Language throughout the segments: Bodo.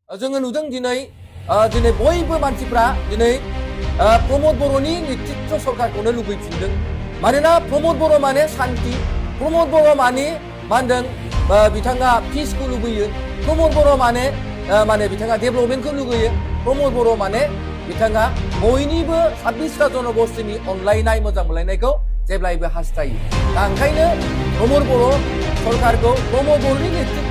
जोङो नुदों दिनै बयबो मानसिफ्रा दिनै प्रमद बर'नि नेतृत्व सरकारखौनो लुबैफिनदों। मानोना प्रमद बर' माने शान्ति, प्रमद बर' माने मा होनदों बिथाङा पिसखौ लुबैयो, प्रमद बर' माने बिथाङा डेभेलपमेन्टखौ लुबैयो, प्रमद बर' माने बिथाङा बयनिबो 26टा जनगोष्ठीनि अनलायनाय मोजां मोनलायनायखौ जेब्लायबो हास्थायो। दा ओंखायनो प्रमद बर' सरकारखौ, प्रमद बर'नि नेतृत्व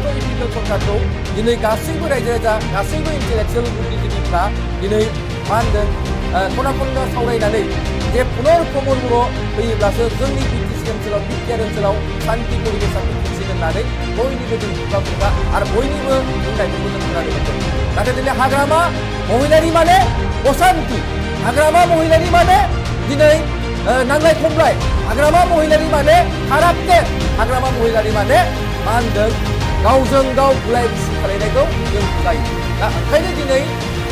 सरकारखौ दिनै गासैबो रायजो राजा, गासैबो इन्टेलेक्चुयेल बुद्धिजीबिफ्रा दिनै मा होनदों खना खनला सावरायनानै जे पुनर प्रमद बर' फैयोब्लासो जोंनि बिटिसि ओनसोलाव, बिटिआर ओनसोलाव शान्ति परिबेसा फैफिनसिगोन होननानै बयनिबो जों खुगा आरो बयनिबो बुंनायफोरखौ जों खोनानो मोनदों। नाथाय दिनै हाग्रामा महिलारि माने अशान्ति, हाग्रामा महिलारि माने दिनै नांलाय खमलाय, हाग्रामा महिलारि माने खाराबटे, हाग्रामा महिलारि माने मा होनदों गावजों गाव बुलाय बुसि खालायनायखौ जों बुजायो। दा ओंखायनो दिनै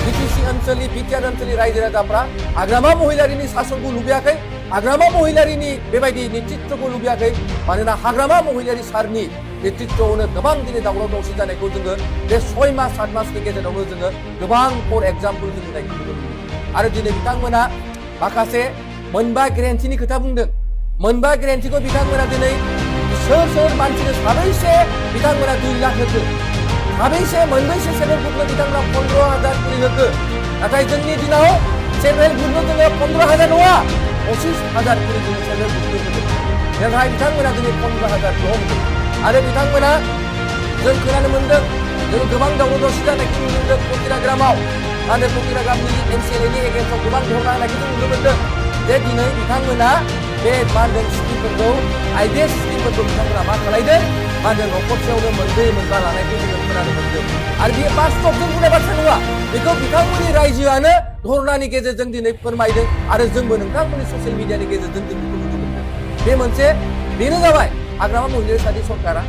बिटिसि ओनसोलनि, बिटिआर ओनसोलनि रायजो राजाफ्रा हाग्रामा महिलारिनि सासनखौ लुबैयाखै, हाग्रामा महिलारिनि बेबायदि नेतृत्वखौ लुबैयाखै। मानोना हाग्रामा महिलारि सारनि नेतृत्वआवनो गोबां दिनै दावराव दावसि जानायखौ जोङो बे 6 मास 7 मासनि गेजेरावनो जोङो गोबां फर एग्जाम्पल जों नुनायखौ नुनो मोनो। आरो दिनै बिथांमोना माखासे मोनबा गेरेन्टिनि खोथा बुंदों। मोनबा गेरेन्टिखौ बिथांमोना दिनै सोर मानसिनो साबैसे बिथांमोना 2 लाख होखो, साबैसे मोनबैसे सेल्फ हेल्प ग्रुपनो बिथांमोना 15,000 करि होखो। नाथाय जोंनि दिनाव सेल्फ हेल्प ग्रुपनो जोङो 15,000 नङा 25,000 करि जोङो सेल्फ हेल्प ग्रुपनो होदों। नाथाय बिथांमोना दिनै 15,000 होदों। आरो बिथांमोना जों खोनानो मोनदों, जों गोबां दावराव दावसि जानायखौ नुनो मोनदों फकिराग्रामाव। आरो फकिराग्रामनि एमसिएलएनि एगेन्स्टआव गोबां धरना होनायखौ जों नुनो मोनदों। जे दिनै बिथांमोना बे मा होनदों स्किमफोरखौ, आइडिएस स्किमफोरखौ बिथांमोना मा खालायदों, मा होनदों न'खरसेयावनो मोनब्रै मोनबा लानायखौ जोङो खोनानो मोनदों। आरो बेयो बास्तबजों बुंनाय बाथ्रा नङा, बेखौ बिथांमोननि रायजोआनो धरनानि गेजेरजों दिनै फोरमायदों। आरो जोंबो नोंथांमोननि ससियेल मिडियानि गेजेरजों जों बेखौ नुनो मोनदों। बेनो जाबाय हाग्रामा महिलारि सारनि सरकारा,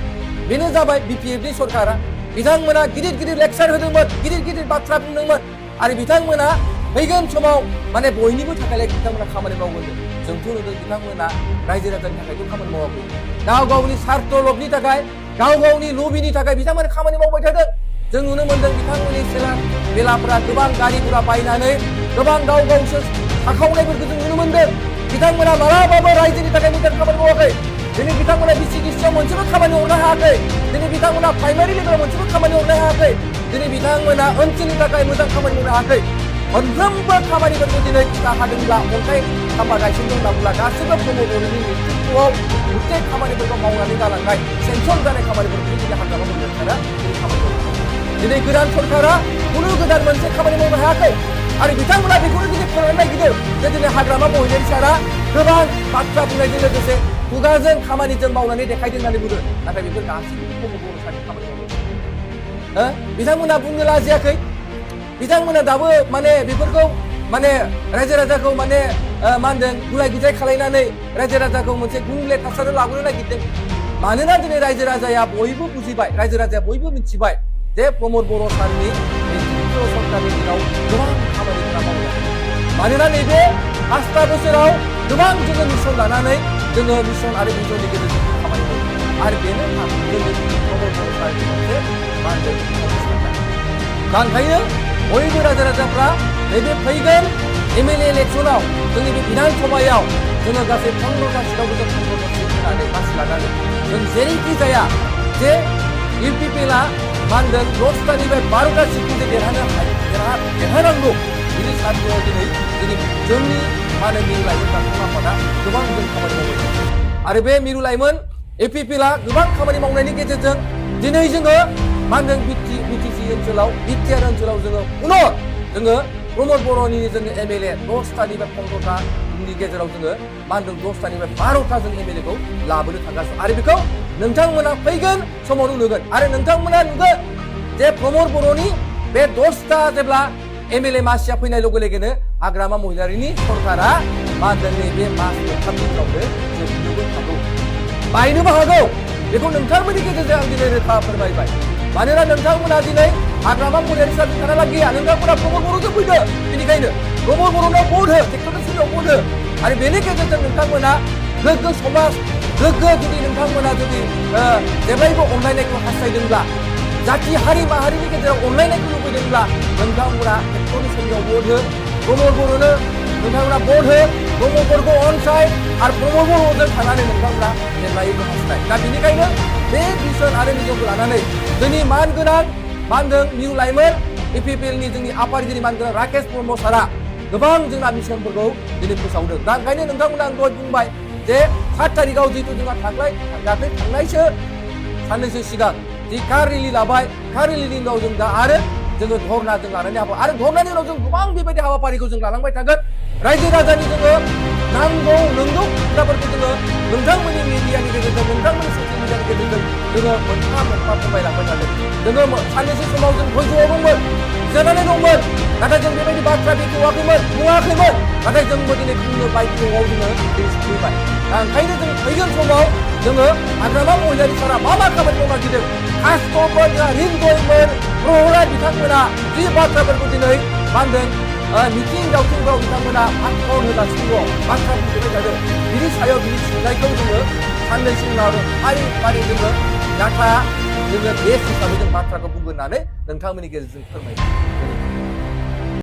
बेनो जाबाय बिपिएफनि सरकारा। बिथांमोना गिदिर गिदिर लेक्सार होदोंमोन, गिदिर गिदिर बाथ्रा बुंदोंमोन। आरो बिथांमोना फैगोन समाव माने बयनिबो थाखाय बिथांमोना खामानि मावगोन। जोंथ' नुदों बिथांमोना रायजो राजानि थाखायथ' खामानि मावाखै, गाव गावनि स्वार्थ लबनि थाखाय, गाव गावनि लबिनि थाखाय बिथांमोना खामानि मावबाय थादों। जों नुनो मोनदों बिथांमोननि बेलाफोरा गोबां गारि गुरा बायनानै गोबां गाव गावसो थाखावनायफोरखौ जों नुनो मोनदों। बिथांमोना मालाबाबो रायजोनि थाखाय मोजां खामानि मावाखै। दिनै बिथांमोना बिसिगिसियाव मोनसेबो खामानि हरनो हायाखै। दिनै बिथांमोना प्राइमारि लेभेलाव मोनसेबो खामानि हरनो हायाखै। दिनै बिथांमोना ओनसोलनि थाखाय मोजां खामानि मावनो हायाखै। मोनफ्रोमबो खामानिफोरखौ दिनै टिका हादोंब्ला, अन्थाइ खाम्बा गायसनदों होनना गासैबो प्रमद बर'नि नेतृत्वआव गुथे खामानिफोरखौ मावनानै गालांनाय, सेंसन जानाय खामानिफोरखौ दिनै हाग्रामा महिलारि सारा खामानि मावदों। दिनै गोदान सरकारा खुनु गोदान मोनसे खामानि मावनो हायाखै। आरो बिथांमोना बेखौनो दिनै फोरमायनो नागिरदों जे दिनै हाग्रामा महिलारि सारा गोबां बाथ्रा बुंनायजों लोगोसे खुगाजों खामानिजों मावनानै देखायदों होननानै बुंदों। नाथाय बेफोर गासैबो प्रमद बर' सारनि खामानि मावदों। बिथांमोना बुंनो लाजियाखै। बिथांमोना दाबो माने बेफोरखौ माने रायजो राजाखौ माने मा होनदों गुलाय गुजाय खालायनानै रायजो राजाखौ मोनसे गुंले थासारियाव लाबोनो नागिरदों। मानोना दिनै रायजो राजाया बयबो बुजिबाय, रायजो राजाया बयबो मिथिबाय जे प्रमद बर' सारनि नेतृत्व सरकारनि दिनाव गोबां खामानिफोरा मावदों। मानोना नैबे 5 बोसोराव गोबां जोङो मिशन लानानै जोङो मिशन आरो भिजननि गेजेरजों खामानि मावदों। आरो बेनो जोंनि प्रमद बर' सारनि मोनसे मा होनदों दा ओंखायनो बयबो रायजो राजाफ्रा नैबे फैगोन एमएलए इलेक्सनाव जोंनि बे बिधान सभायाव जोङो गासै 15टा सिटआवबो जों 15टा सिट होनानै मासि लानानै जों जेरैखि जाया जे इउपिपिएलआ मा होनदों 10टानिफ्राय 12टा सिटखौ जे देरहानांगौ बिनि सानथौआव दिनै जोंनि मा होनो मिरु लाइमोन बाथौ आफादा गोबां जों खामानि मावबाय। आरो बे मिरु लाइमोन इउपिपिएलआ गोबां खामानि मावनायनि गेजेरजों दिनै जोङो मा होनदों बिटिसि ओनसोलाव, बिटिआर ओनसोलाव जोङो प्रमद बर'नि जोङो एमएलए 10टानिफ्राय 15टानि गेजेराव जोङो मा होनदों 10टानिफ्राय 12टा जों एमएलएखौ लाबोनो थांगासिनो। आरो बेखौ नोंथांमोना फैगोन समावनो नुगोन। आरो नोंथांमोना नुगोन जे प्रमद बर'नि बे 10टा जेब्ला एमएलए मासिया फैनाय लोगो लोगोनो हाग्रामा महिलारिनि सरकारा मा होनदों नैबे मास मोनथामनि उनावनो जोबनोबो हागौ, बायनोबो हागौ। बेखौ नोंथांमोननि गेजेरजों आं दिनै रोखा फोरमायबाय। मानोना नोंथांमोना दिनै हाग्रामा महिलारि सारजों थानो गैया, नोंथांमोना प्रमद बर'जों फैदो। बेनिखायनो प्रमद बर'नाव भट हो, ट्रेक्टरनि सुबिदायाव भट हो। आरो बेनि गेजेरजों नोंथांमोना गोग्गो समाज, गोग्गो जुदि नोंथांमोना जुदि जेब्लायबो अनलायनायखौ हास्थायदोंब्ला जाथि हारि माहारिनि गेजेराव अनलायनायखौ लुबैदोंब्ला नोंथांमोना एक्टरनि सोलियाव भट हो प्रमद बर'नो नोंथांमोना भट हो प्रमद बर'खौ अनसाय आरो प्रमद बर'जों थानानै नोंथांमोना जेब्लायबो हास्थाय दा बेनिखायनो बे बिसोन आरो मिजिंखौ लानानै जोंनि मानगोनां मा होनदों निउ लाइमोन एपिपिएलनि जोंनि आफादगिरि मानगोनां राकेश ब्रह्म सारा गोबां जोंना मिसनफोरखौ दिनै फोसावदों दा ओंखायनो नोंथांमोना आं दहाय बुंबाय जे 7 तारिखआव जिहेतु जोंहा दाख्लै थांनायसो साननैसो सिगां जि कार रेलि लाबाय कार रेलिनि उनाव जों दा आरो जोङो धरना जों लानानै हाबा आरो धरनानि उनाव जों गोबां बेबायदि हाबाफारिखौ जों लालांबाय थागोन रायजो राजानि जोङो नांगौ नंगौ खोथाफोरखौ जोङो नोंथांमोननि मिडियानि गेजेरजों नोंथांमोननि ससियेल मिडियानि गेजेरजों जोङो मोनफा मोनफा फोरमायलांबाय थादों जोङो साननैसो समाव जों धैर्यआव दंमोन जिरायनानै दंमोन नाथाय जों बेबायदि बाथ्रा बेखेवाखैमोन बुङाखैमोन नाथाय जोंबो दिनै बुंनो बायद'आव जोङो दिनै सफैबाय दा ओंखायनो जों फैगोन समाव जोङो हाग्रामा महिलारि सारा मा खामानि मावना गिदों कास्टमोन जोंहा रिंगयमोन प्रहलाद बिथांमोना जि बाथ्राफोरखौ दिनै मा होनदों मिथिं दावथिंफ्राव बिथांमोना आखाउन होगासिनो दं बाथ्रा बुंबाय थादों बिनि सायाव बिनि फिननायखौ जोङो साननैसो उनाव फारि फारि जोङो डाटा जोङो बेस हिसाबै जों बाथ्राखौ बुंगोन होननानै नोंथांमोननि गेजेरजों फोरमायगोन